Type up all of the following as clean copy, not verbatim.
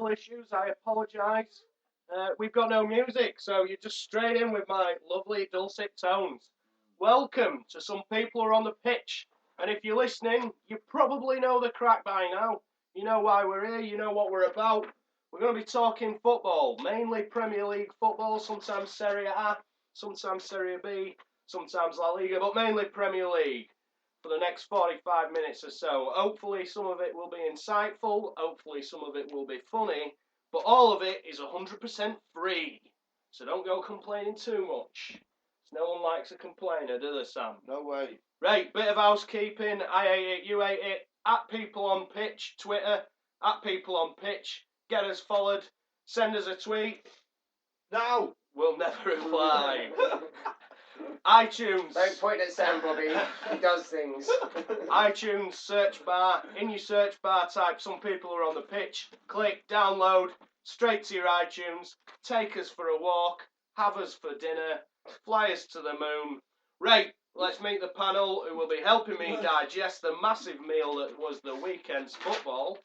technical issues. I apologise. We've got no music, so you're just straight in with my lovely dulcet tones. Welcome to Some People Are on the Pitch. And if you're listening, you probably know the crack by now. You know why we're here, you know what we're about. We're going to be talking football, mainly Premier League football, sometimes Serie A, sometimes Serie B, sometimes La Liga, but mainly Premier League for the next 45 minutes or so. Hopefully some of it will be insightful, hopefully some of it will be funny, but all of it is 100% free. So don't go complaining too much. No one likes a complainer, do they, Sam? No way. Right, bit of housekeeping. I hate it, you hate it. At People on Pitch, Twitter. At People on Pitch. Get us followed. Send us a tweet. No! We'll never reply. iTunes. Don't point at Sam, Bobby. He does things. iTunes search bar. In your search bar, type Some People Are on the Pitch. Click download. Straight to your iTunes. Take us for a walk. Have us for dinner. Fly us to the moon. Right, let's meet the panel who will be helping me digest the massive meal that was the weekend's football.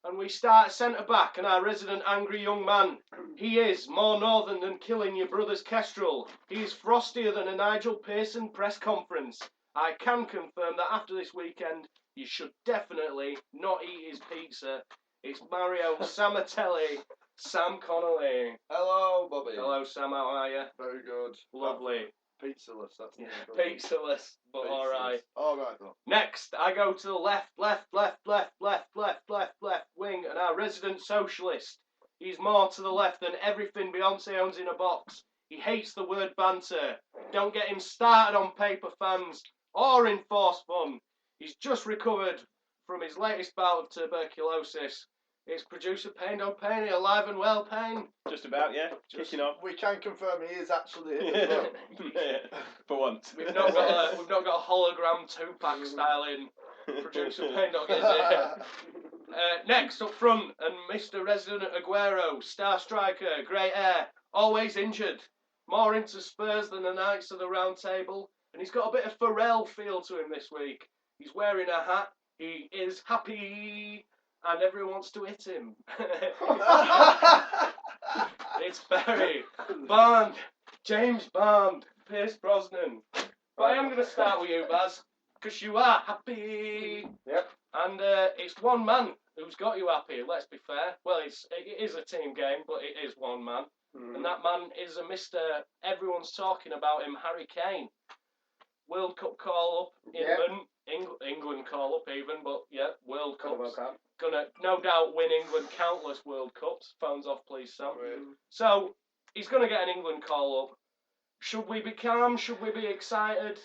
And we start centre-back and our resident angry young man. He is more northern than killing your brother's kestrel. He is frostier than a Nigel Pearson press conference. I can confirm that after this weekend, you should definitely not eat his pizza. It's Mario Samatelli, Sam Connolly. Hello, Bobby. Hello, Sam, how are you? Very good. Lovely. Pizzaless, that's Yeah, what I'm pizzaless, but Pizzaless. alright. Alright, though. Next, I go to the left wing, and our resident socialist. He's more to the left than everything Beyonce owns in a box. He hates the word banter. Don't get him started on paper fans or enforced fun. He's just recovered from his latest bout of tuberculosis. It's producer Payney, alive and well, Payne. Just about, yeah. Kicking off. We can confirm he is actually here as well. For once. We've not got a hologram Tupac style in. Producer Payne not getting it. Next up front, and Mr. Resident Aguero, star striker, grey hair, always injured, more into Spurs than the Knights of the Round Table, and he's got a bit of Pharrell feel to him this week. He's wearing a hat, he is happy, and everyone wants to hit him. It's Barry Bond, James Bond, Pierce Brosnan. But I am going to start with you, Baz, because you are happy. Yep. And it's one man who's got you happy, let's be fair. Well, it is a team game, but it is one man. And that man is a Mr. Everyone's talking about him, Harry Kane. World Cup call-up, England call-up even, but yeah, World Cup. Gonna, no doubt, win England countless World Cups. Phones off, please, Sam. Right. So, he's going to get an England call-up. Should we be calm? Should we be excited?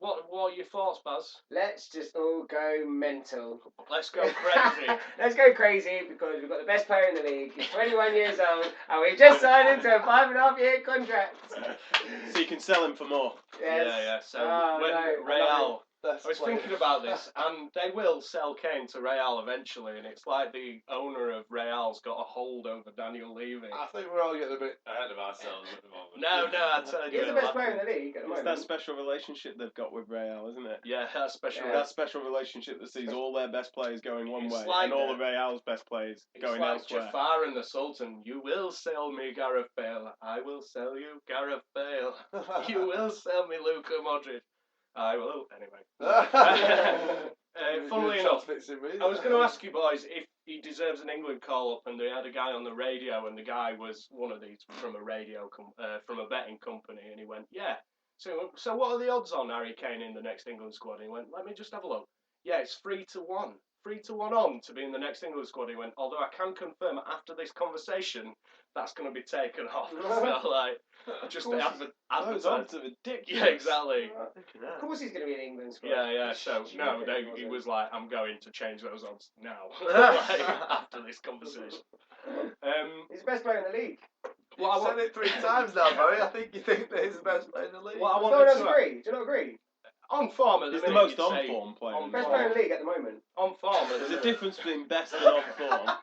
What are your thoughts, Baz? Let's just all go mental. Let's go crazy. Let's go crazy because we've got the best player in the league. He's 21 years old and we've just signed him to a 5.5-year contract. So you can sell him for more. Yes. Yeah. So, no, Real. That's I was thinking about this, and they will sell Kane to Real eventually, and it's like the owner of Real's got a hold over Daniel Levy. I think we're all getting a bit ahead of ourselves at the moment. No, I'm telling you. He's the best player in the league at the It's moment. that special relationship they've got with Real, isn't it? Yeah, that's special. That special relationship that sees all their best players going one It's way like and all of Real's best players It's going like elsewhere. Jafar and the Sultan. You will sell me Gareth Bale. I will sell you Gareth Bale. You will sell me Luka Modric. I will, anyway. Funnily enough, I was going to ask you boys if he deserves an England call-up, and they had a guy on the radio, and the guy was one of these from a from a betting company, and he went, yeah. So what are the odds on Harry Kane in the next England squad? And he went, let me just have a look. Yeah, it's 3-1. 3-1 on to be in the next England squad. He went, although I can confirm after this conversation, that's going to be taken off. So, like, just the Those advertise. odds are ridiculous. Yeah, exactly. Of course he's going to be in England squad. Yeah. So no, he was like, I'm going to change those odds now. Like, after this conversation. He's the best player in the league. You've said it 3 times now, Barry. I think you think that he's the best player in the league. What I No one wanted else to agree. Do you not agree? on form at the He's the minute. most you'd say. on-form player. On Best form. player in the league at the moment. On form at the There's a minute. difference between best and on-form.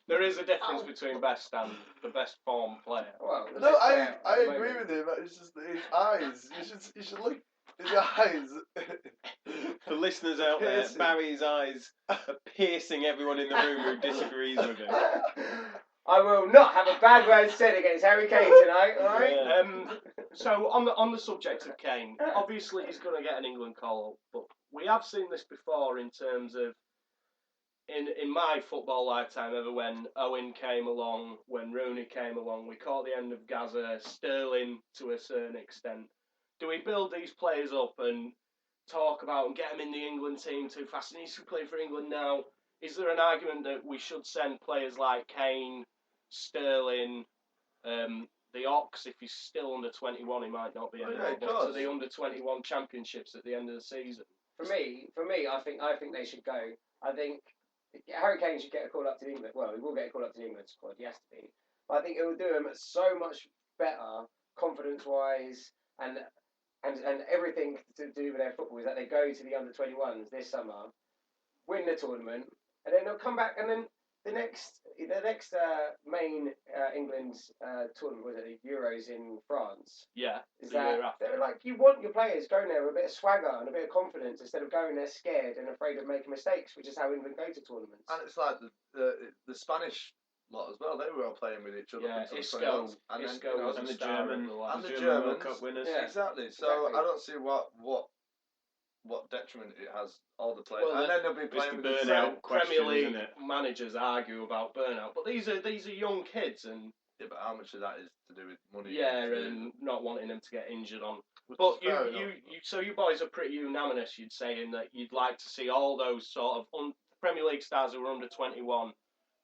There is a difference between best and the best form player. Well, the No, best I player at the agree moment. with him. It's just his eyes. You should look his eyes. For listeners out there, Piercing. Barry's eyes are piercing everyone in the room who disagrees with him. I will not have a bad word said against Harry Kane tonight, alright? Yeah. So on the subject of Kane, obviously he's going to get an England call, but we have seen this before in terms of in my football lifetime ever when Owen came along, when Rooney came along, we caught the end of Gaza, Sterling to a certain extent. Do we build these players up and talk about and get them in the England team too fast? And he's playing for England now. Is there an argument that we should send players like Kane, Sterling, the Ox, if he's still under 21, he might not be anymore, but to the under 21 championships at the end of the season? For me, I think they should go. I think Harry Kane should get a call up to the England. Well, he will get a call up to the England squad. He has to be. But I think it will do him so much better, confidence-wise, and everything to do with their football is that they go to the under 21s this summer, win the tournament, and then they'll come back. And then the next main England's tournament was it the Euros in France. Yeah, Is the year that after. they're like, you want your players going there with a bit of swagger and a bit of confidence instead of going there scared and afraid of making mistakes, which is how England go to tournaments. And it's like the Spanish lot as well. They were all playing with each other. Yeah, up until Isco, 21, and then, Isco you know, was And the star German, of the lot. and the German World Germans. Cup winners. Yeah. Exactly. So Exactly. I don't see what detriment it has all the players. Well, and then they'll be it's playing the with burnout. Premier question, League isn't it? managers argue about burnout, but these are young kids, and Yeah, but how much of that is to do with money? and not wanting them to get injured on. But so you boys are pretty unanimous. You'd say in that you'd like to see all those sort of Premier League stars who are under 21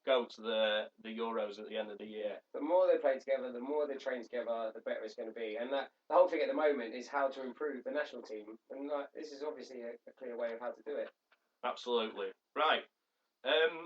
go to the Euros at the end of the year. The more they play together, the more they train together, the better it's going to be. And that the whole thing at the moment is how to improve the national team. And this is obviously a clear way of how to do it. Absolutely. Right.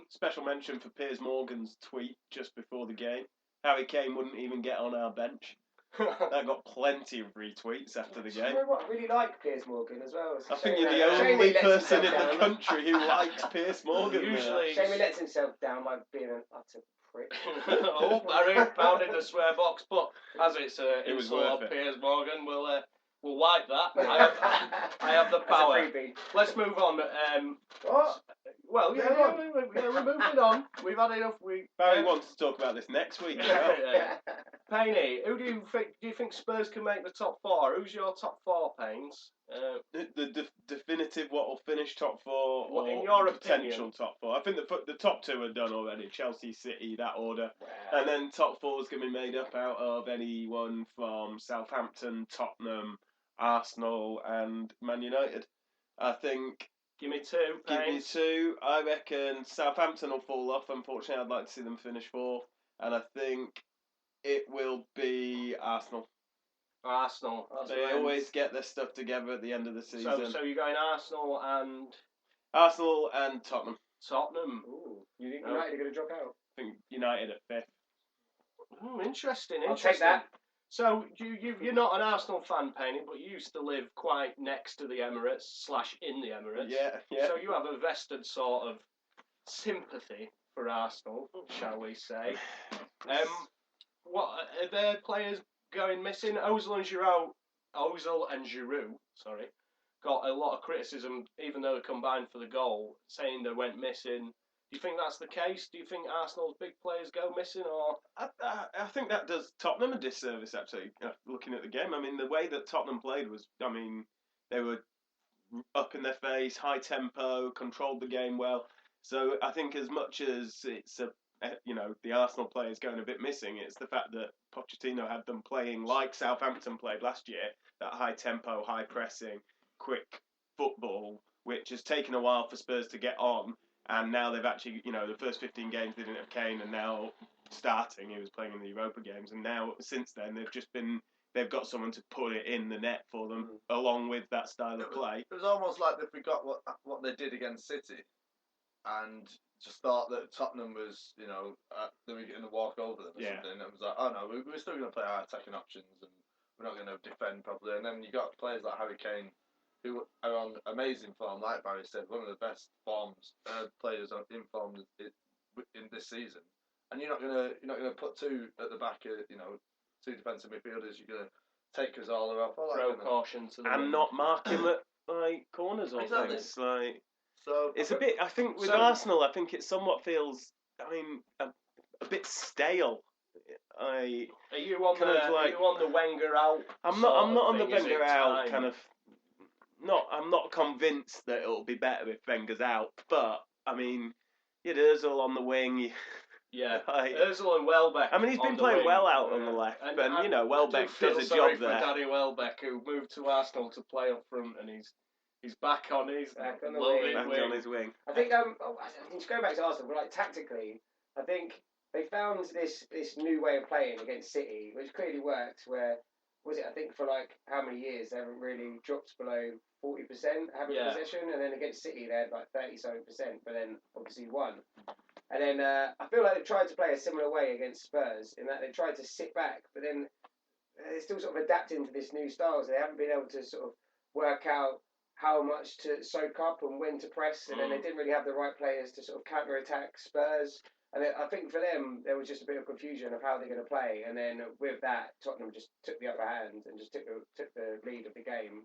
Special mention for Piers Morgan's tweet just before the game. Harry Kane wouldn't even get on our bench. That got plenty of retweets after the You game. know what? I really like Piers Morgan as well. I think Shame you're that- the shame he only lets person in himself the down. country who likes Piers Morgan. Usually- Shame he lets himself down by being an utter prick. Oh, Barry pounded the swear box, but as it's It was insult worth on it. Piers Morgan, we'll wipe that. I have the That's a power. freebie. Let's move on. What? Well, Yeah, we're moving on. We've had enough. Barry wants to talk about this next week. as well. Payney, who do you think Spurs can make the top four? Who's your top four, Pains? The definitive what will finish top four, What, or in your potential opinion? top four. I think the top two are done already. Chelsea, City, that order, and then top four is going to be made up out of anyone from Southampton, Tottenham, Arsenal, and Man United. I think. Give me two, Give me Pains. two. I reckon Southampton will fall off. Unfortunately, I'd like to see them finish fourth, and I think it will be Arsenal. Arsenal. They always get their stuff together at the end of the season. So you're going Arsenal and Arsenal and Tottenham. Tottenham. Ooh, you think No. United are going to drop out? I think United at fifth. Interesting. I'll take that. So you're not an Arsenal fan, Payney, but you used to live quite next to the Emirates / in the Emirates. Yeah. So you have a vested sort of sympathy for Arsenal, shall we say? What are their players going missing? Ozil and Giroud, got a lot of criticism, even though they combined for the goal, saying they went missing. Do you think that's the case? Do you think Arsenal's big players go missing, or? I think that does Tottenham a disservice, actually, looking at the game. I mean, the way that Tottenham played was, they were up in their face, high tempo, controlled the game well. So I think as much as it's the Arsenal players going a bit missing, it's the fact that Pochettino had them playing like Southampton played last year, that high tempo, high pressing, quick football, which has taken a while for Spurs to get on. And now they've actually, the first 15 games they didn't have Kane, and now starting, he was playing in the Europa games, and now since then they've got someone to put it in the net for them, along with that style of play. It was almost like they forgot what they did against City, and just thought that Tottenham was, they were going to walk over them or something. And it was like, oh no, we're still going to play our attacking options, and we're not going to defend properly. And then you got players like Harry Kane, who are on amazing form, like Barry said, one of the best players in form in this season. And you're not gonna put two at the back, two defensive midfielders. You're gonna take Cazorla off. Throw caution to the And wind. not mark him at like corners or Exactly. things. Like So it's a bit. I think with So- Arsenal, I think it somewhat feels. I mean, a bit stale. Are you on kind of like- Are you on the Wenger out? I'm not on the sort of thing? Is Wenger it out time? kind of. I'm not convinced that it'll be better if Wenger's out. But I mean, you had Özil on the wing. Yeah, Like, Özil and Welbeck. I mean, he's on been the playing wing. well out on the left, and I you know, do Welbeck feel does a sorry job for there. Danny Welbeck, who moved to Arsenal to play up front, and he's back on his Back on the loaded wing. Back wing. on his wing. I think I think just going back to Arsenal, but like tactically, I think they found this new way of playing against City, which clearly works. Where was it? I think for like how many years they haven't really dropped below 40% having Yeah. possession, and then against City they had like 30-something%, but then obviously won. And then I feel like they've tried to play a similar way against Spurs in that they tried to sit back, but then they're still sort of adapting to this new style. So they haven't been able to sort of work out how much to soak up and when to press, and then they didn't really have the right players to sort of counter-attack Spurs. And I think for them, there was just a bit of confusion of how they're going to play. And then with that, Tottenham just took the upper hand and just took the lead of the game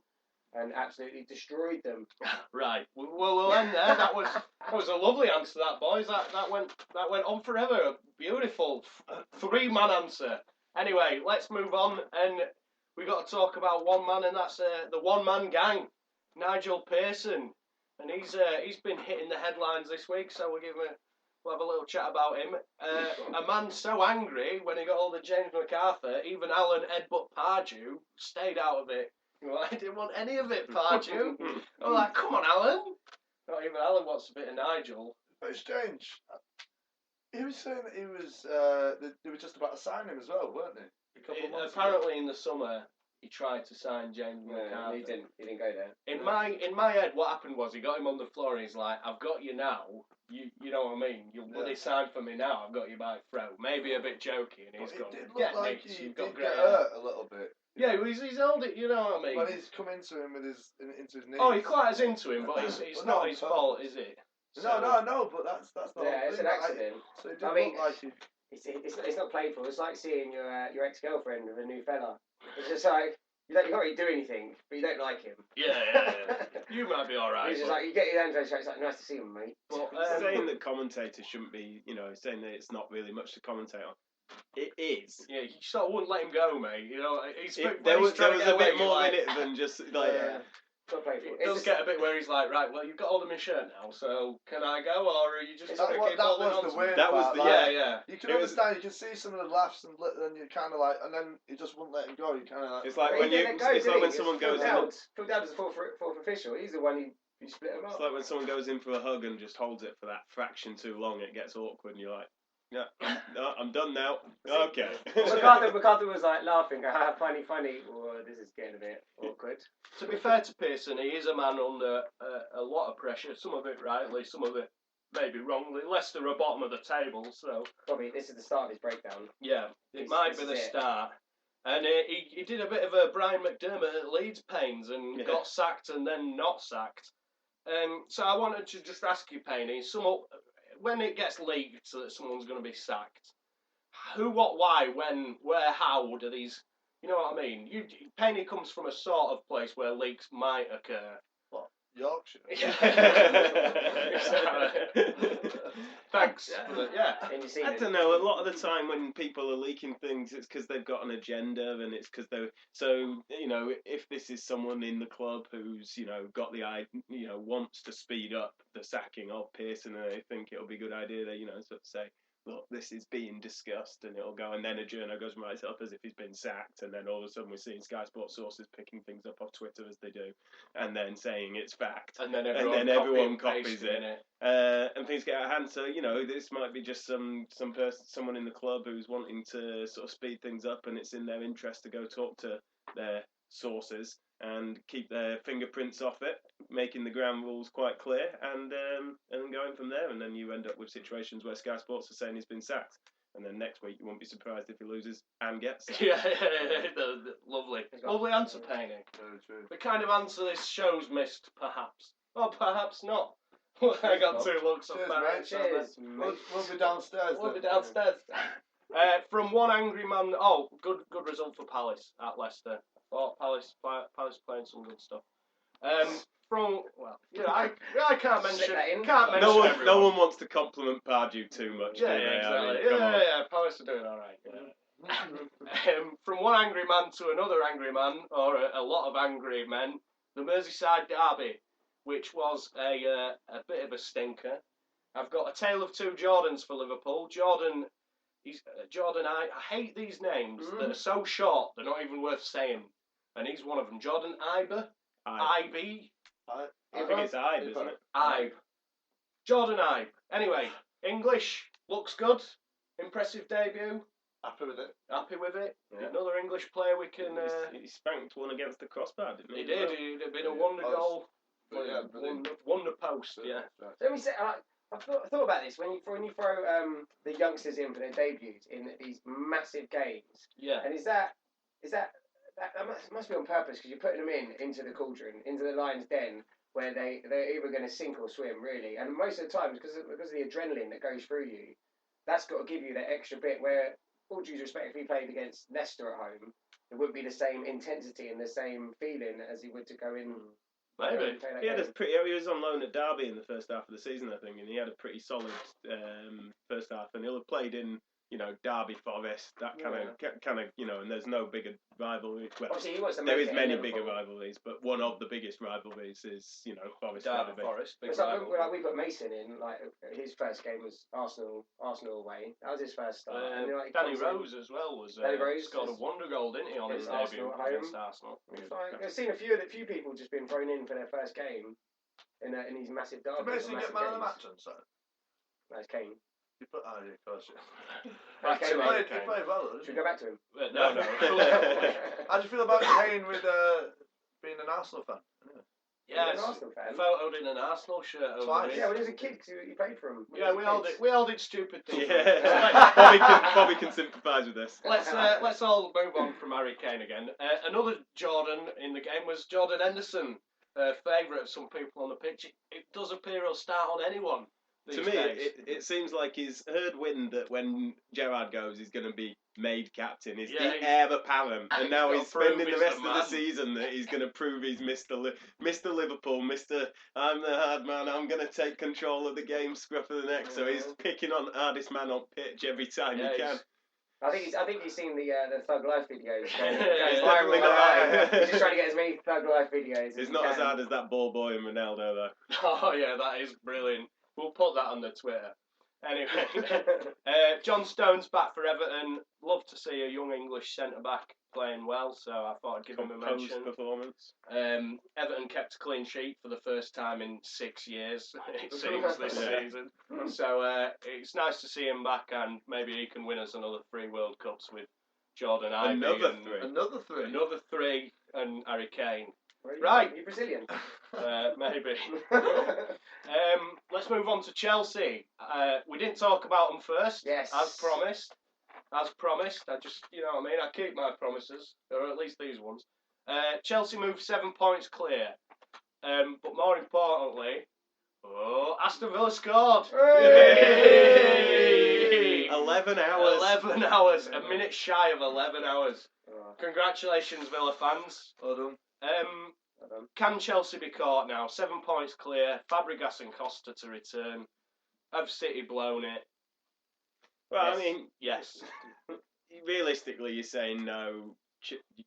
and absolutely destroyed them. Right. Well, we'll end there. That was a lovely answer, that boys. That went on forever. A beautiful 3-man answer. Anyway, let's move on, and we got to talk about one man, and that's the one-man gang, Nigel Pearson, and he's been hitting the headlines this week. So we'll have a little chat about him. A man so angry when he got hold of James MacArthur, even Alan Edbutt Pardew stayed out of it. Well, I didn't want any of it, Pardew. I'm like, come on, Alan. Not even Alan wants a bit of Nigel. Very strange. He was saying that he was. They were just about to sign him as well, weren't they? A couple of months Apparently, in the summer, he tried to sign James No, MacArthur. he didn't go there. In my head, what happened was he got him on the floor and he's like, I've got you now. You know what I mean? You'll bloody sign for me now. I've got you by throat. Maybe a bit jokey, and he's But gone. it did look Get like nicked, he you've did got great get hair." hurt a little bit. Yeah, he's held it. You know what I mean? When he's come into him with into his knees. Oh, he quite has into him, but it's Well, not not his on fault, purpose. is it? No, but that's the whole Yeah, it's thing. an accident. So it did I mean, look like he. It's not playful. It's like seeing your ex-girlfriend with a new fella. It's just like you can't really do anything, but you don't like him. Yeah. You might be alright. It's just like you get your hands raised. It's like nice to see him, mate. But, Saying that commentators shouldn't be, saying that it's not really much to commentate on. It is. yeah, you sort of wouldn't let him go, mate. You know, There was a bit more in it than just like. Yeah. It's not playful. It does get a bit where he's like, right, well, you've got hold of my shirt now, so can I go, or are you just going to keep holding on to me? weird That was part, the- like, Yeah. You can It was- understand. You can see some of the laughs, and then you kind of like, and then he just wouldn't let him go. You kind of like. It's like But when he you. didn't go, It's did like he? when someone goes in. Phil Dowd's the fourth official. He's the one who split him It's up. like when someone goes in for a hug and just holds it for that fraction too long. It gets awkward, and you're like, "Yeah, I'm done now." Okay. MacArthur was like laughing, funny. Oh, this is getting a bit awkward. To be fair to Pearson, he is a man under a lot of pressure, some of it rightly, some of it maybe wrongly. Leicester are bottom of the table, so Probably this is the start of his breakdown. yeah, it This might be is the it. start. And he did a bit of a Brian McDermott at Leeds pains and Yeah. got sacked and then not sacked. So I wanted to just ask you, Payney, when it gets leaked that someone's going to be sacked, who, what, why, when, where, how do these... You know what I mean? Payney comes from a sort of place where leaks might occur. Yorkshire. Thanks. Yeah. But yeah. And you see I don't know. A lot of the time when people are leaking things, it's because they've got an agenda, and it's because they're so. If this is someone in the club who's got the wants to speed up the sacking of Pearson, and they think it'll be a good idea, they sort of say, look, this is being discussed, and it'll go, and then a journo goes and writes it up as if he's been sacked, and then all of a sudden we're seeing Sky Sports sources picking things up off Twitter as they do, and then saying it's fact. And then everyone everyone copies pasting it. And things get out of hand. So this might be just someone in the club who's wanting to sort of speed things up, and it's in their interest to go talk to their sources and keep their fingerprints off it, making the ground rules quite clear, and then going from there. And then you end up with situations where Sky Sports are saying he's been sacked, and then next week you won't be surprised if he loses and gets sacked. Yeah, lovely answer, Payney. Very true. The kind of answer this show's missed, perhaps. Or perhaps not. I got two looks up Cheers, there. mate. Cheers, We'll be downstairs. We'll be then. downstairs. From one angry man. Oh, good result for Palace at Leicester. I thought Palace playing some good stuff. I can't mention. Slip that in. Can't mention No everyone. one wants to compliment Pardew too much, do Yeah, they? exactly. I mean, come on. Palace are doing all right. From one angry man to another angry man, or a lot of angry men, the Merseyside derby, which was a bit of a stinker. I've got a tale of two Jordans for Liverpool. Jordan, I hate these names that are so short they're not even worth saying, and he's one of them. Jordan Ibe, IB. I think it's Ibe, isn't it? Ibe. Jordan Ibe. Anyway, English looks good. Impressive debut. Happy with it. Happy with it. Yeah. Another English player we can. He spanked one against the crossbar, didn't he? He did. He'd have been a wonder goal. Wonder post. Yeah. Let me say, I've thought about this when you throw the youngsters in for their debuts in these massive games. Yeah. And is that must be on purpose because you're putting them into the cauldron, into the lion's den, where they're either going to sink or swim, really. And most of the time, because of the adrenaline that goes through you, that's got to give you that extra bit where, all due respect, if he played against Leicester at home, it wouldn't be the same intensity and the same feeling as he would to go in. Maybe. He was on loan at Derby in the first half of the season, I think, and he had a pretty solid first half, and he'll have played in, Derby, Forest, that kind of, and there's no bigger rivalry. Well, obviously, he wants to there make is it many in bigger Liverpool. rivalries, but one of the biggest rivalries is, Forest. Derby Forest. Big It's like we put Mason in. Like his first game was Arsenal away. That was his first start. And, Danny Rose as well was. Danny Rose scored a wonder goal, didn't he, on his debut against Arsenal? I've seen a few people just been thrown in for their first game in these massive derbies. Did Mason get man of the match on Saturday? That's Kane. You put of course. Kane, He played well, though. Should we go back to him? No. How do you feel about Kane with being an Arsenal fan? Yeah, an Arsenal fan. Photoed in an Arsenal shirt. Twice. Yeah, when he was a kid, because he played for him. Yeah, we all did stupid things. Yeah, Bobby can sympathise with this. Let's all move on from Harry Kane again. Another Jordan in the game was Jordan Henderson, favourite of some people on the pitch. It does appear he'll start on anyone. To me, it seems like he's heard wind that when Gerrard goes, he's going to be made captain. He's the heir apparent, and now he's spending the rest of the season that he's going to prove he's Mr. Liverpool, Mr. I'm the hard man. I'm going to take control of the game, scruff of the neck. So he's picking on the hardest man on pitch every time he can. I think he's seen the Thug Life videos. Definitely not. He's just trying to get as many Thug Life videos. It's not as hard as that ball boy and Ronaldo, though. Oh yeah, that is brilliant. We'll put that on the Twitter. Anyway, John Stone's back for Everton. Love to see a young English centre-back playing well, so I thought I'd give him a mention. Performance. Everton kept a clean sheet for the first time in 6 years, it seems, this season. So it's nice to see him back, and maybe he can win us another 3 World Cups with Jordan Ibe. Another three, and Harry Kane. Right. You're Brazilian. Maybe. Let's move on to Chelsea. We didn't talk about them first. Yes. As promised. I just, I keep my promises, or at least these ones. Chelsea moved 7 points clear. But more importantly, Aston Villa scored. Hey! 11 hours. 11 hours. A minute shy of 11 hours. Congratulations, Villa fans. Well done. Can Chelsea be caught now? 7 points clear. Fabregas and Costa to return. Have City blown it? Well, yes. I mean, yes. Realistically, you're saying no.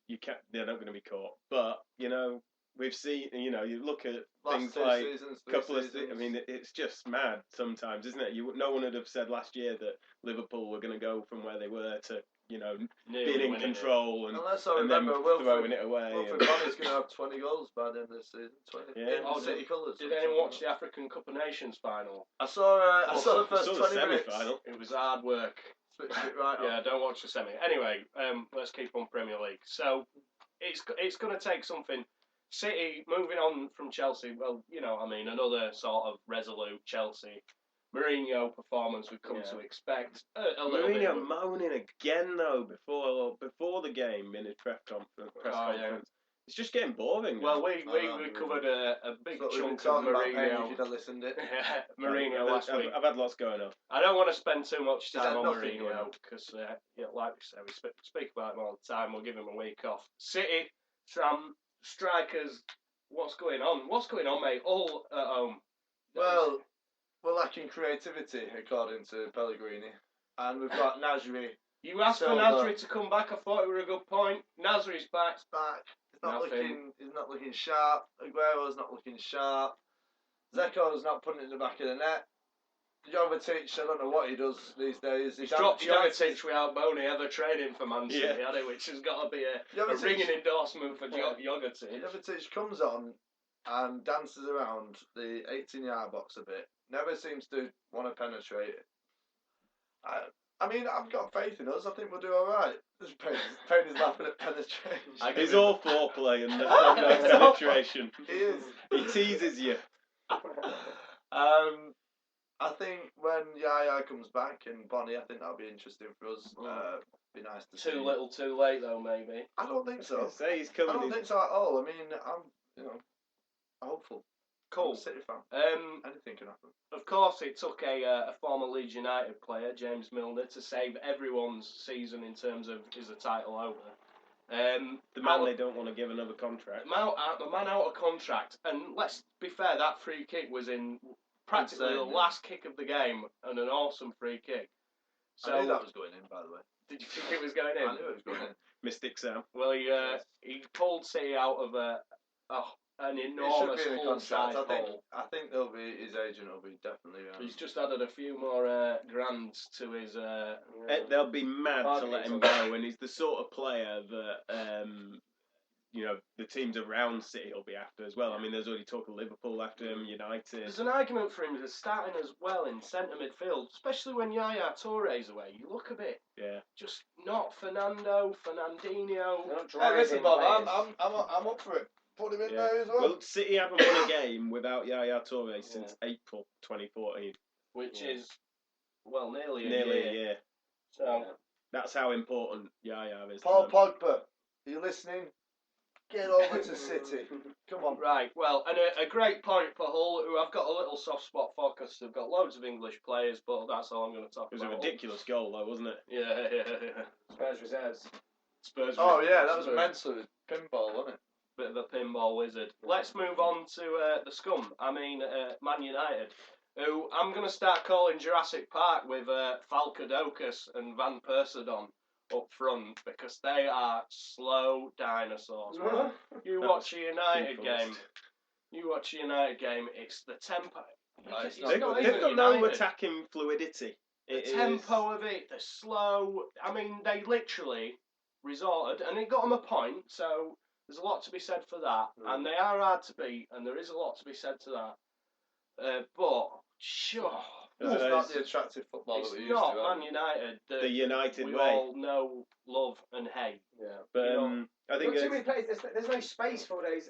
You can't. They're not going to be caught. But we've seen. You look at things like a couple of. I mean, it's just mad sometimes, isn't it? No one would have said last year that Liverpool were going to go from where they were to being in control and then throwing it away. Wilfred Bonne's going to have 20 goals by the end of the season. 20 in City colours. Did anyone watch the African Cup of Nations final? I saw the first 20 minutes. It was hard work. Yeah, don't watch the semi. Anyway, let's keep on Premier League. So it's going to take something. City moving on from Chelsea. Well, another sort of resolute Chelsea. Mourinho performance we've come to expect. Mourinho moaning again though before the game in his press conference. Yeah. It's just getting boring. Well, we covered a big chunk of Mourinho. If you'd have listened it. Mourinho last week. I've had lots going on. I don't want to spend too much time on Mourinho because, like we say, we speak about him all the time. We'll give him a week off. City, some strikers What's going on? What's going on, mate? All at home. Well, we're lacking creativity, according to Pellegrini. And we've got Nasri. You asked for Nasri to come back. I thought it were a good point. Nasri's back. Back. Nothing. He's not looking sharp. Aguero's not looking sharp. Zeko's not putting it in the back of the net. Jovetic, I don't know what he does these days. He's dropped Jovetic without Boney ever training for Man City, which has got to be a ringing endorsement for Jovetic. Jovetic comes on and dances around the 18-yard box a bit. Never seems to want to penetrate it. I mean, I've got faith in us. I think we'll do all right. Payney's laughing at penetration. He's all foreplay and no penetration. He is. He teases you. I think when Yaya comes back and Bonnie, I think that'll be interesting for us. Be nice to see. Too little, too late, though. Maybe. I don't think so. Say he's coming. I don't think so at all. I mean, I'm hopeful. Cool. I'm a City fan. Anything can happen. Of course, it took a former Leeds United player, James Milner, to save everyone's season in terms of is the title over. The man they don't want to give another contract. The man out of contract, and let's be fair, that free kick was in practically the last kick of the game, and an awesome free kick. So I knew that was going in, by the way. Did you think it was going in? I knew it was going in. Mystic Sam. Well, he pulled City out of an enormous full-size hole. I think his agent will be definitely. He's just added a few more grands to his. They'll be mad to let him go, and he's the sort of player that the teams around City will be after as well. I mean, there's already talk of Liverpool after him, United. There's an argument for him as starting as well in centre midfield, especially when Yaya Touré's away. You look a bit, just not Fernandinho. Hey, listen, Bob, I'm up for it. Put him in there as well. Well, City haven't won a game without Yaya Touré since April 2014, which is nearly a year. So that's how important Yaya is. Paul Pogba, are you listening? Get over to City. Come on. Right, well, and a great point for Hull, who I've got a little soft spot for because they've got loads of English players, but that's all I'm going to talk about. It was a ridiculous goal, though, wasn't it? Yeah. Spurs reserves. Oh, yeah, that was mental. Pinball, wasn't it? Bit of a pinball wizard. Let's move on to the scum. I mean, Man United, who I'm going to start calling Jurassic Park with Falcadocus and Van Persie up front because they are slow dinosaurs. Man. You watch a United game, it's the tempo. They've got no attacking fluidity. The tempo of it, they're slow. I mean, they literally resorted, and it got them a point, so there's a lot to be said for that. And they are hard to beat, and there is a lot to be said to that. But, sure. It's not the attractive football that we used to. It's not Man United. The United we way. all know, love, and hate. Yeah. But I think too many players. There's no space for those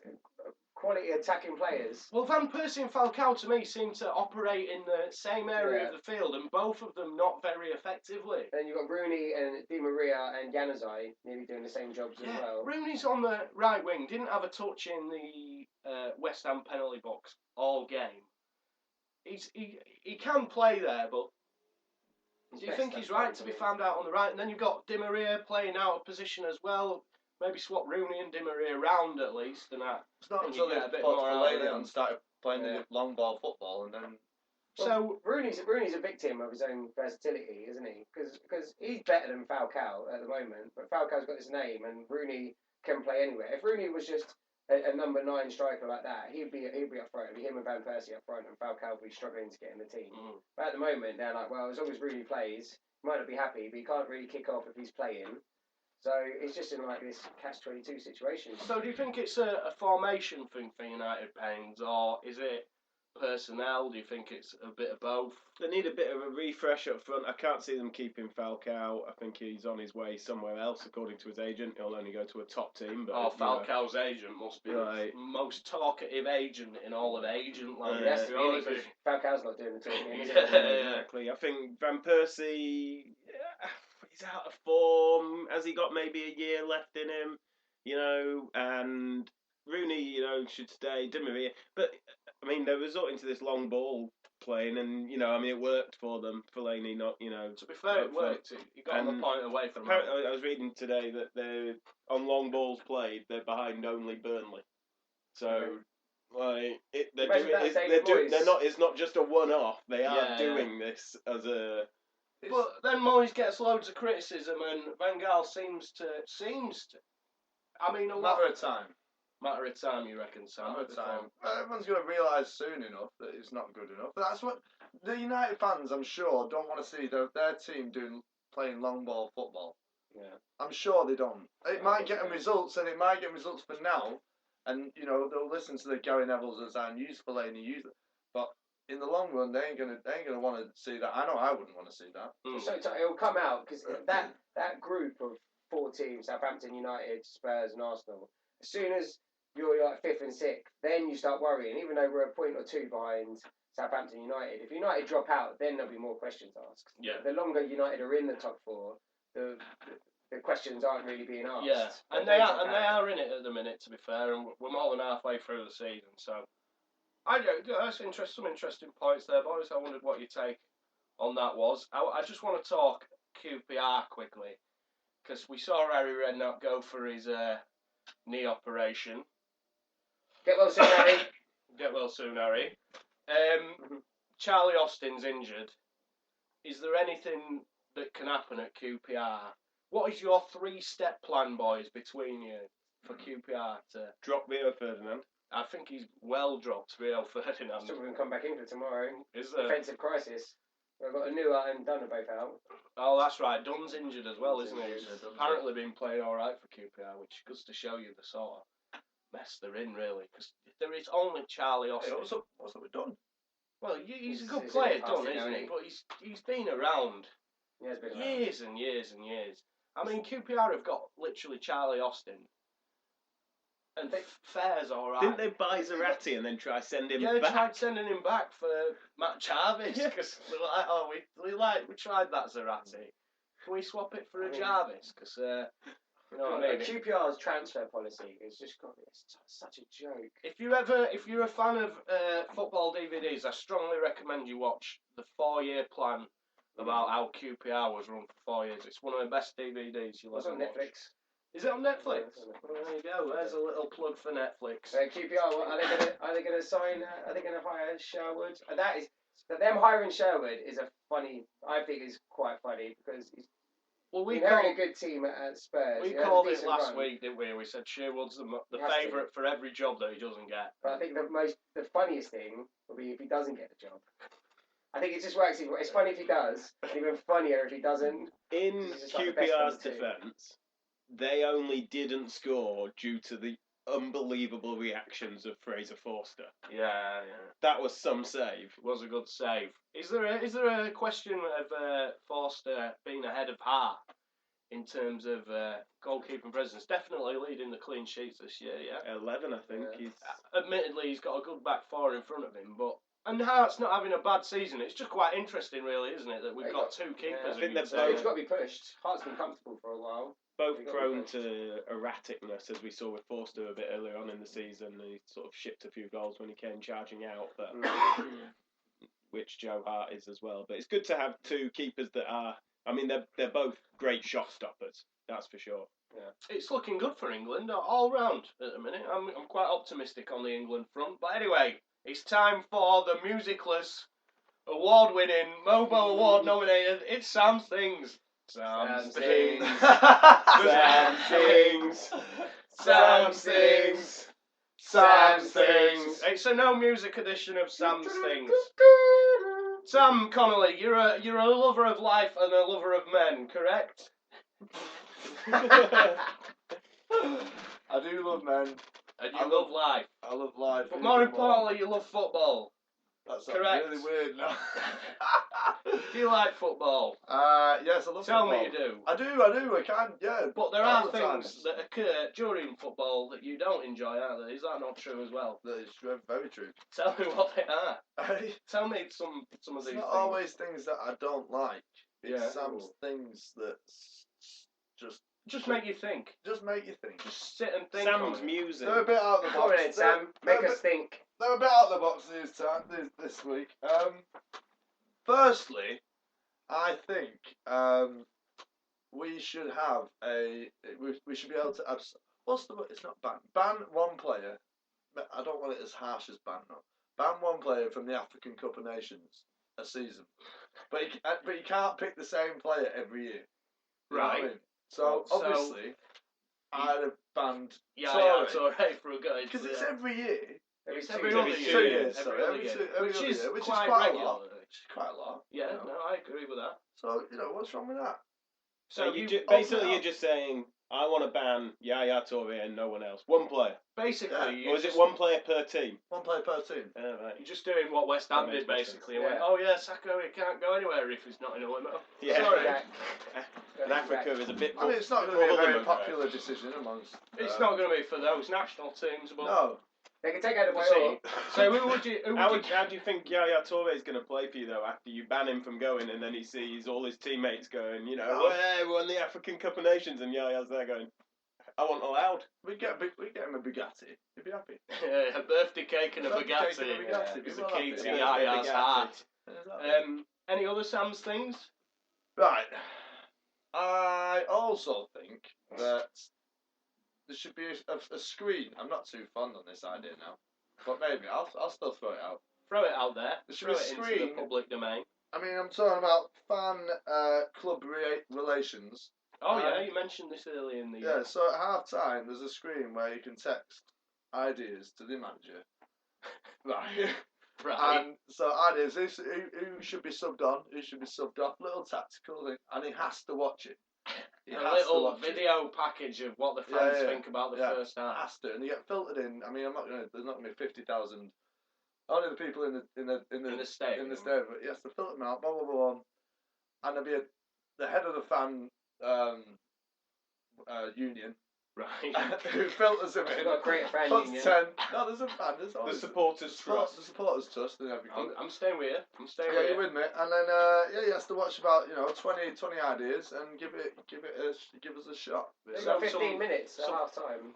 quality attacking players. Well, Van Persie and Falcao to me seem to operate in the same area of the field, and both of them not very effectively. And you've got Rooney and Di Maria and Januzaj nearly doing the same jobs as well. Rooney's on the right wing. Didn't have a touch in the West Ham penalty box all game. He can play there, but do you think he's right to be found out on the right? And then you've got Di Maria playing out of position as well. Maybe swap Rooney and Di Maria around at least, and that. It's not until they put Fellaini on, started playing the long ball football, and then. So Rooney's a victim of his own versatility, isn't he? Because he's better than Falcao at the moment, but Falcao's got his name, and Rooney can play anywhere. If Rooney was just a number 9 striker like that, he'd be up front. It'd be him and Van Persie up front, and Falcao would be struggling to get in the team. But at the moment, they're like, well, as long as Rooney plays, he might not be happy, but he can't really kick off if he's playing. So it's just in like this catch-22 situation. So do you think it's a formation thing for United, Pains, or is it personnel? Do you think it's a bit of both? They need a bit of a refresh up front. I can't see them keeping Falcao. I think he's on his way somewhere else, according to his agent. He'll only go to a top team. But Falcao's agent must be the most talkative agent in all of agent land. Yes, Falcao's not doing the talking. Exactly. I think Van Persie, he's out of form. Has he got maybe a year left in him? And Rooney, should stay. Di Maria, but I mean, they're resorting to this long ball playing, and it worked for them. Fellaini, not To be fair, it worked. He got on the point away from. I was reading today that they're on long balls played. They're behind only Burnley. So, like, they're Imagine doing that it. David They're Moyes. not. It's not just a one-off. They are Yeah, doing this as a. But then Moyes gets loads of criticism, and Van Gaal seems to. I mean, a lot. Matter of time. Matter of time, you reckon, Sam? Matter of time. Everyone's going to realise soon enough that it's not good enough. That's what the United fans, I'm sure, don't want to see their team playing long ball football. Yeah. I'm sure they don't. It might get them results, and it might get results for now. And they'll listen to the Gary Nevilles as I'm useful and use it. But in the long run, they ain't gonna want to see that. I know I wouldn't want to see that. So it'll come out because that group of 4 teams, Southampton, United, Spurs, and Arsenal. As soon as you're like 5th and 6th, then you start worrying. Even though we're a point or two behind Southampton, United, if United drop out, then there'll be more questions asked. Yeah. The longer United are in the top 4, the questions aren't really being asked. Yeah, and they are in it at the minute. To be fair, and we're more than halfway through the season, so that's some interesting points there, boys. I wondered what your take on that was. I just want to talk QPR quickly because we saw Harry Redknapp go for his knee operation. Get well soon, Harry. Get well soon, Harry. Charlie Austin's injured. Is there anything that can happen at QPR? What is your 3-step plan, boys, between you for QPR to Drop Rio Ferdinand. I think he's well dropped, Rio Ferdinand. Still going to come back in for tomorrow. Is there? Defensive crisis. We've got Anua and Dunn are both out. Oh, that's right. Dunn's injured as well, Dunn's isn't he? injured, He's Dunn's apparently been playing all right for QPR, which goes to show you the sort of mess they're in, really. Because there is only Charlie Austin. Hey, what's up with Dunn? Well, he's a good He's player, in the past, Dunn, isn't he? But he's been around He has been around. years and years and years. I mean, QPR have got literally Charlie Austin. And Fair's all right. Didn't they buy Zarate and then try send him They back? tried sending him back for Matt Jarvis because we were like, oh, we tried that Zarate. Can we swap it for a Jarvis? Because you know what I mean. QPR's transfer policy is just it's such a joke. If you're a fan of football DVDs, I strongly recommend you watch the 4-year plan about how QPR was run for 4 years. It's one of the best DVDs you'll It's ever on watch. Netflix. Is it on Netflix? Yeah, Well, there you go. There's a little plug for Netflix. QPR, are they going to sign? Are they going to hire Sherwood? And them hiring Sherwood is I think is quite funny because he's inherited a good team at Spurs. We called it last week, didn't we? We said Sherwood's the favourite for every job that he doesn't get. But I think the funniest thing will be if he doesn't get the job. I think it just works. It's funny if he does, and even funnier if he doesn't. In QPR's defence, they only didn't score due to the unbelievable reactions of Fraser Forster. Yeah. That was some save. It was a good save. Is there a question of Forster being ahead of Hart in terms of goalkeeping presence? Definitely leading the clean sheets this year, yeah. 11, I think. Yeah. Admittedly, he's got a good back 4 in front of him, and Hart's not having a bad season. It's just quite interesting, really, isn't it, that we've got 2 keepers. I think they're He's got to be pushed. Hart's been comfortable for a while. Both prone to erraticness, as we saw with Forster a bit earlier on in the season. He sort of shipped a few goals when he came charging out, but which Joe Hart is as well. But it's good to have 2 keepers that are. I mean, they're both great shot stoppers. That's for sure. Yeah. It's looking good for England all round at the minute. I'm quite optimistic on the England front. But anyway, it's time for the musicless, award-winning, Mobo Award nominated. It's Sam Sings. Sam Sings. Sam Sings. Sam Sings. Sam Sings. It's a no music edition of Sam Sings. Sam Connolly, you're a lover of life and a lover of men, correct? I do love men. And you love life. I love life. But more importantly, you love football. That's correct. Really weird now. Do you like football? Yes, I love Tell football. me you do. I do. I can, yeah. But there are things that occur during football that you don't enjoy, are there? Is that not true as well? That is very true. Tell me what they are. It's Tell me some of these things. not always things that I don't like. It's Yeah. some things that just make you think. Just make you think. Just sit and think. Sam's music. They're a bit out of the Go on box. then, Sam. Make us think. They're a bit out of the box this week. Firstly, I think we should have we should be able to what's the word? It's not ban one player, I don't want it as harsh as ban. No. Ban one player from the African Cup of Nations a season, but you can't pick the same player every year. You know what I mean? So obviously, I'd have banned Toure for a go. because it's every year. It's every every 2 years. Every other year. Which is quite quite regular. a lot. Which is quite a lot. Yeah, you know. no, I agree with that. So what's wrong with that? So you basically you're just saying I want to ban Yaya Toure and no one else. One player. Basically, Or is it one player per team? One player per team. Right. You're just doing what West Ham That did, makes basically. sense. Went, oh yeah, Sacco, he can't go anywhere if he's not in a limo. Yeah. Sorry. And Africa is a bit more. I mean, it's not going to be a very popular decision amongst. It's not going to be for those national teams, but No. They can take out the we'll see. So who would you? How do you think Yaya Toure is going to play for you though? After you ban him from going, and then he sees all his teammates going, hey, we won the African Cup of Nations, and Yaya's there going, I wasn't allowed. We get him a Bugatti. He'd be happy. A birthday cake and a Bugatti is the key to Yaya's heart. Any other Sam's things? Right. I also think that there should be a screen. I'm not too fond on this idea now, but maybe I'll still throw it out. Throw it out there. There should be a screen into the public domain. I mean, I'm talking about fan club relations. Oh yeah, you mentioned this earlier in the yeah. So at half time, there's a screen where you can text ideas to the manager. Right. Right. And so ideas, who should be subbed on, who should be subbed off, little tactical thing, and he has to watch it. A little video package of what the fans think about the first half. Has to, and you get filtered in. I mean, there's not going to be 50,000. Only the people in the stadium. But he has to filter them out. Blah blah blah. And there'll be the head of the fan union. Right. Who filters him in? We've got a great fan union. 10. No, there's a fan. There's the supporters trust. The supporters trust and everything. I'm staying with you. You're with me. And then he has to watch about 20 ideas and give us a shot. They've got 15 minutes at half time.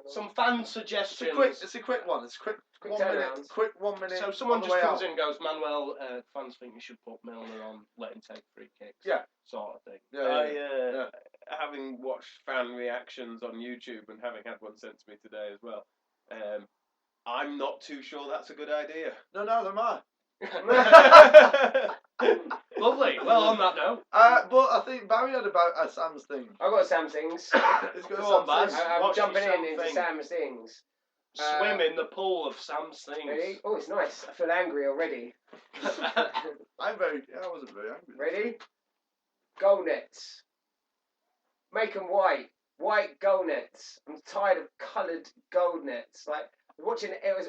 Some fan suggestions. It's a quick one. It's quick 1 minute. Quick 1 minute. So someone just comes in and goes, Manuel, fans think you should put Milner on, let him take free kicks. Yeah. Sort of thing. Yeah. Having watched fan reactions on YouTube and having had one sent to me today as well, I'm not too sure that's a good idea. No, neither am I. Lovely. Well, on that note. But I think Barry had about Sam's thing. I've got Sam's things. He's got Sam's things. I'm jumping Sam into thing? Sam's things. Swim in the pool of Sam's things. Ready? Oh, it's nice. I feel angry already. I wasn't very angry. Ready? Goal nets. Make them white. White goal nets. I'm tired of coloured goal nets. Like watching it was.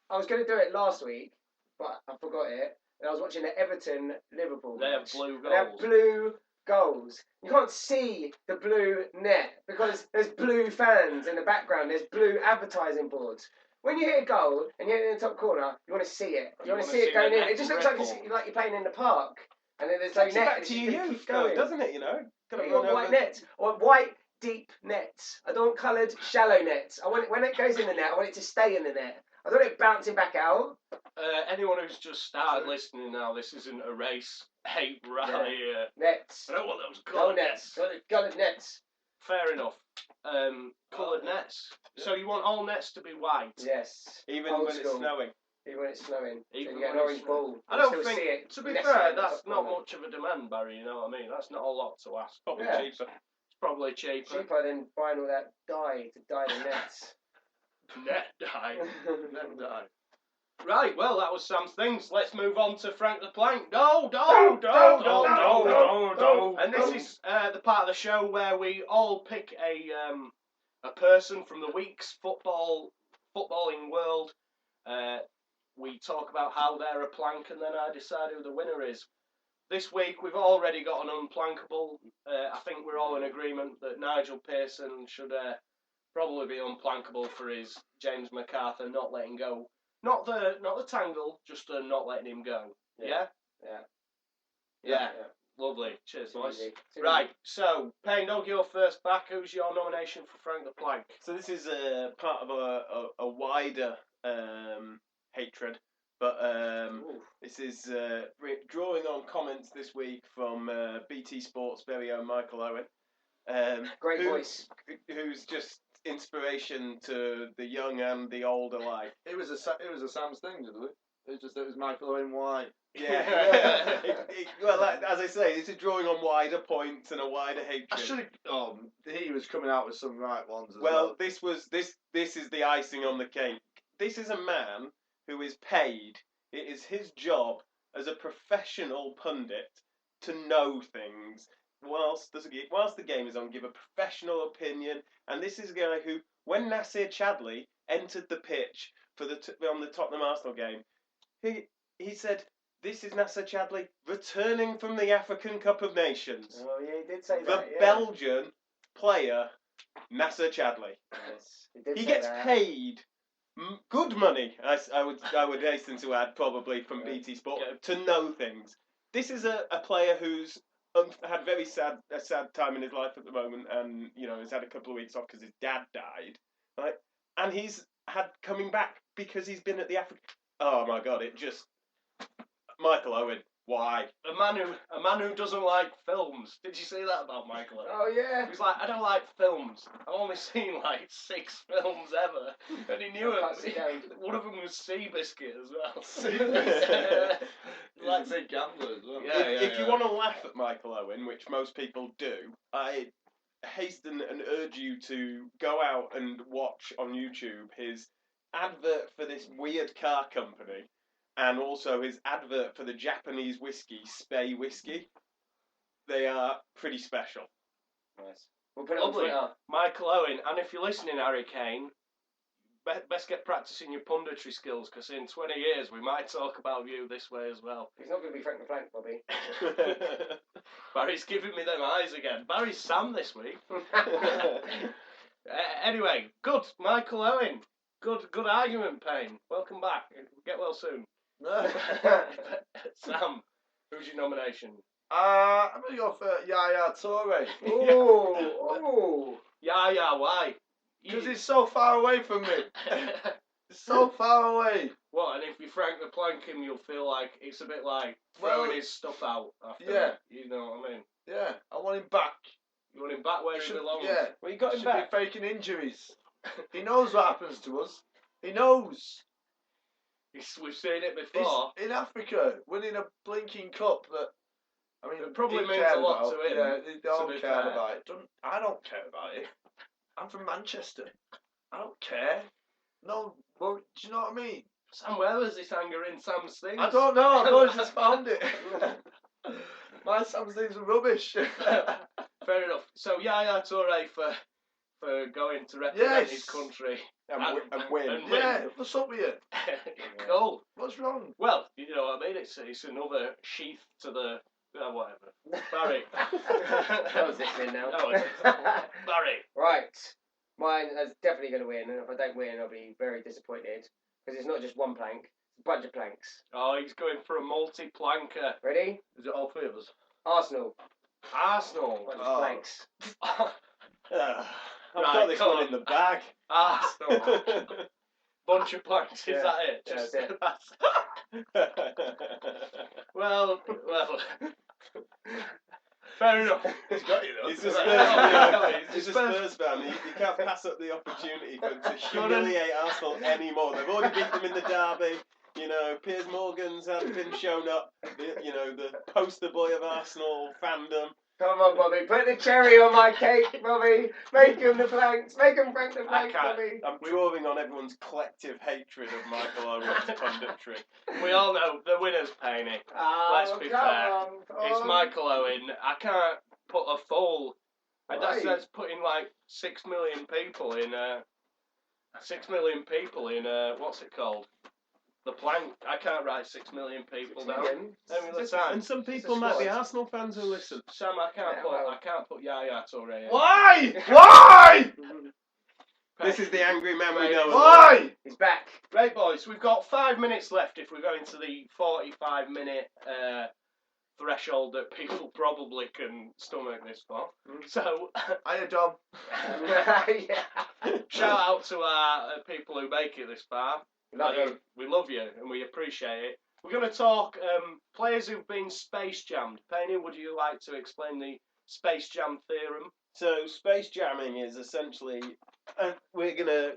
I was going to do it last week, but I forgot it. And I was watching the Everton Liverpool. They have match. blue They have goals. blue goals. You can't see the blue net because there's blue fans in the background. There's blue advertising boards. When you hit a goal and you're in the top corner, you want to see it. You want to see it going in. It just looks like you're playing in the park. And then there's no net. Back to your youth, though, doesn't it? You want white nets or white deep nets. I don't want coloured shallow nets. I want it when it goes in the net. I want it to stay in the net. I don't want it bouncing back out. Anyone who's just started listening now, this isn't a race hate rally. Nets. I don't want those Goal nets. Coloured nets. Fair enough. Coloured nets. So you want all nets to be white? Yes. Even Old when school. it's snowing. Even when it's snowing. Even so you get an when orange it's ball. I don't still think, see it to be nesting fair, in the that's top not corner. much of a demand, Barry, you know what I mean? That's not a lot to ask. Probably Yeah. cheaper. It's probably cheaper. Cheaper than buying all that dye to dye the nets. Net dye. Net dye. Right, well, that was Sam's things. Let's move on to Frank the Plank. Go. And this is the part of the show where we all pick a person from the week's footballing world. We talk about how they're a plank, and then I decide who the winner is. This week we've already got an unplankable. I think we're all in agreement that Nigel Pearson should probably be unplankable for his James MacArthur not letting go. Not the tangle, just not letting him go. Yeah? Yeah. Lovely. Cheers, boys. Right, so, Payne Dog, you're first back. Who's your nomination for Frank the Plank? So this is part of a wider hatred, but this is drawing on comments this week from BT Sports' very own Michael Owen. Great voice. Who's just inspiration to the young and the old alike. It was a Sam's thing, didn't it? It was Michael Owen why. Yeah. Well, as I say, this is drawing on wider points and a wider hatred. I should have. He was coming out with some right ones as well. This is the icing on the cake. This is a man who is paid. It is his job as a professional pundit to know things whilst the game is on, give a professional opinion. And this is a guy who, when Nasir Chadli entered the pitch for on the Tottenham Arsenal game, he said, "This is Nasser Chadli returning from the African Cup of Nations." Oh yeah, he did say the that. Yeah. Belgian player, Nasser Chadli. Yes, he did He say gets that. paid good money. I would hasten to add, probably from BT Sport, to know things. This is a player who's had a sad time in his life at the moment, and has had a couple of weeks off because his dad died, right? And he's had coming back because he's been at the African. Oh my God! It just. Michael Owen, why? A man who doesn't like films. Did you see that about Michael Owen? Oh yeah. He's like, I don't like films. I've only seen like 6 films ever, and he knew it. One of them was Seabiscuit as well. Seabiscuit. Like say gambler as well. If you want to laugh at Michael Owen, which most people do, I hasten and urge you to go out and watch on YouTube his advert for this weird car company. And also his advert for the Japanese whiskey, Spey Whiskey. They are pretty special. Nice. We'll put it on Twitter. Michael Owen, and if you're listening, Harry Kane, best get practicing your punditry skills, because in 20 years we might talk about you this way as well. He's not going to be Frank the Plank, Bobby. Barry's giving me them eyes again. Barry's Sam this week. Anyway, good. Michael Owen. Good argument, Payne. Welcome back. Get well soon. Sam, who's your nomination? I'm going to go for Yaya Toure. Ooh. Yaya, why? Because he's so far away from me. He's so far away. What, and if you Frank the Plank him, you'll feel like it's a bit like throwing his stuff out after that. You know what I mean? Yeah, I want him back. You want him back where he belongs? Yeah. Well, you got him should back. be faking injuries. He knows what happens to us. He knows. We've seen it before. He's in Africa, winning a blinking cup that, I mean, it probably he means cared a lot about. to him. Yeah, they don't be care fair. about it. I don't care about it. I'm from Manchester. I don't care. No, well, do you know what I mean? Sam, where was this anger in Sam's things? I don't know. I've always just found it. My Sam's things are rubbish. Fair enough. So Yaya Toure for going to represent his country and win. And yeah, what's up with you? Cool. What's wrong? Well, you know what I mean. It's another sheath to the whatever. Barry. That was listening now. Barry. Right. Mine is definitely going to win, and if I don't win, I'll be very disappointed. Because it's not just one plank, it's a bunch of planks. Oh, he's going for a multi-planker. Ready? Is it all three of us? Arsenal. Bunch of planks. I've got this one in the bag. Arsenal. Bunch of planks, is that it? Just it. Well. Fair enough. He's got you though. He's a Spurs fan. You can't pass up the opportunity for him to humiliate Arsenal anymore. They've already beat them in the derby. Piers Morgan's hasn't been shown up. The poster boy of Arsenal fandom. Come on, Bobby. Put the cherry on my cake, Bobby. Make him the planks. Make him Frank the Plank, Bobby. I'm drawing on everyone's collective hatred of Michael Owen's punditry. We all know the winner's Payney. Let's be fair. It's Michael Owen. I can't put a full. And that's putting like 6 million people in. 6 million people in. What's it called? The plank. I can't write 6 million people down. And some people might be Arsenal fans who listen. Sam, I can't put Yaya Toure in. Why? Why? This is the angry man we know. Why? He's back. Right, boys. We've got 5 minutes left if we're going to the 45-minute threshold that people probably can stomach this for. So, Hiya, Dom. Shout out to our people who make it this far. We love you and we appreciate it. We're going to talk players who've been space jammed. Payney, would you like to explain the space jam theorem? So space jamming is essentially And we're gonna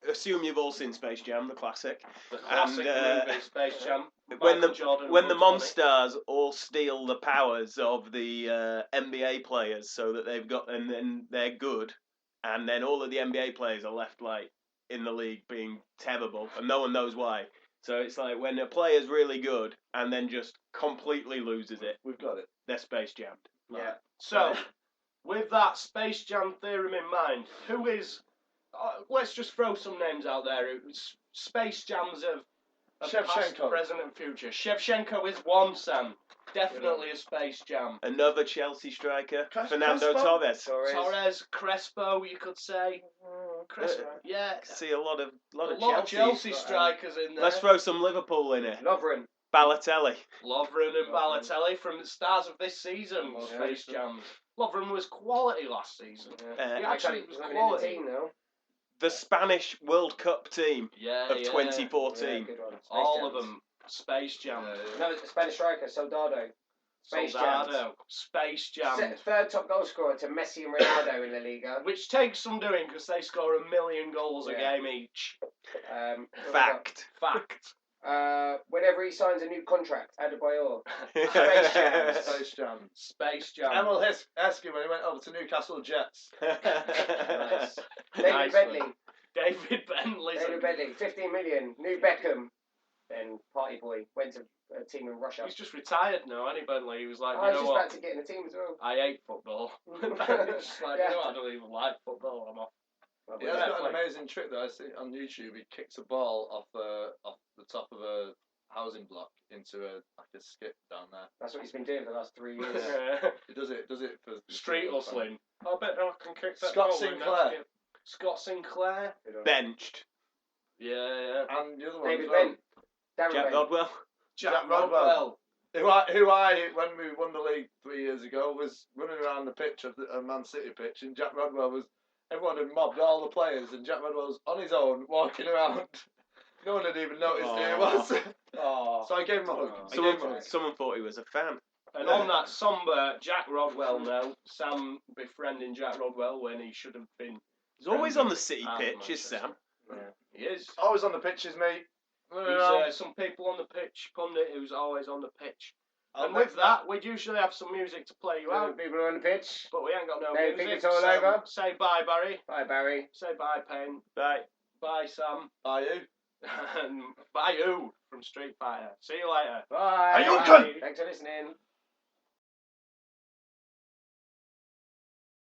assume you've all seen Space Jam, the classic. The classic movie Space Jam. When Michael Jordan when the Bugs Bunny. Monstars all steal the powers of the NBA players, so that they've got, and then they're good, and then all of the NBA players are left like in the league being terrible, and no one knows why. So it's like when a player's really good and then just completely loses it, We've got it. they're Space Jammed. Yeah. So, with that Space Jam theorem in mind, who is... let's just throw some names out there. Space Jams of past, Shevchenko. present and future. Shevchenko is one, Sam. Definitely a Space Jam. Another Chelsea striker, Crespo? Fernando Torres. Torres, Crespo, you could say. Crespo. Yeah. See a lot of Chelsea strikers in there. Let's throw some Liverpool in it. Lovren. Balotelli. Lovren and Balotelli from the stars of this season. Yeah. Space Jams. Lovren was quality last season. He actually was He's not in the quality. team now. The Spanish World Cup team Yeah, of yeah. 2014. Yeah, good one. Space All Jams. of them. Space Jam. No, the Spanish striker, Soldado. Space Jams. Soldado. Space Jam. Third top goal scorer to Messi and Ronaldo in La Liga. Which takes some doing because they score 1 million goals a Yeah. game each. Fact. Fact. Whenever he signs a new contract, Adebayor. Space Jams. Space Jam. Space Jam. Emil Heskey when he went over to Newcastle Jets. Nice. David Nice Bentley. one. David Bentley. David Bentley. 15 million. New Beckham. Then Party Boy went to a team in Russia. He's just retired now, ain't he, Bentley? He was like, I you was know just what? about to get in the team as well. I hate football. It's just like, Yeah. you know, I don't even like football. I'm off. He has got an amazing trick that I see on YouTube. He kicks a ball off the top of a housing block into a skip down there. That's what he's been doing for the last 3 years. He does it for Street hustling. I bet I can kick that Scott goal in Sinclair. that skip. Scott Sinclair. Benched. Yeah. And the other one David as well. Bent. Darren Jack Bent. Rodwell. Jack Rodwell. Rodwell. Who I, when we won the league 3 years ago, was running around the pitch of the Man City pitch, and Jack Rodwell was. Everyone had mobbed all the players, and Jack Rodwell was on his own walking around. No one had even noticed who he was. Oh. So I gave him a hug. Someone thought he was a fan. And on that sombre Jack Rodwell note, Sam befriending Jack Rodwell when he should have been. He's always on the City Ah, pitch, is Manchester. Sam. Yeah. He is. Always on the pitches, mate. He's some people on the pitch, pundit who's always on the pitch. And with that, we'd usually have some music to play you out, People on the pitch. but we ain't got no Don't music. think it's all so over. Say bye, Barry. Bye, Barry. Say bye, Payne. Right. Bye, Sam. Are you? And bye, you from Street Fighter. See you later. Bye. Are you Bye. good? Thanks for listening.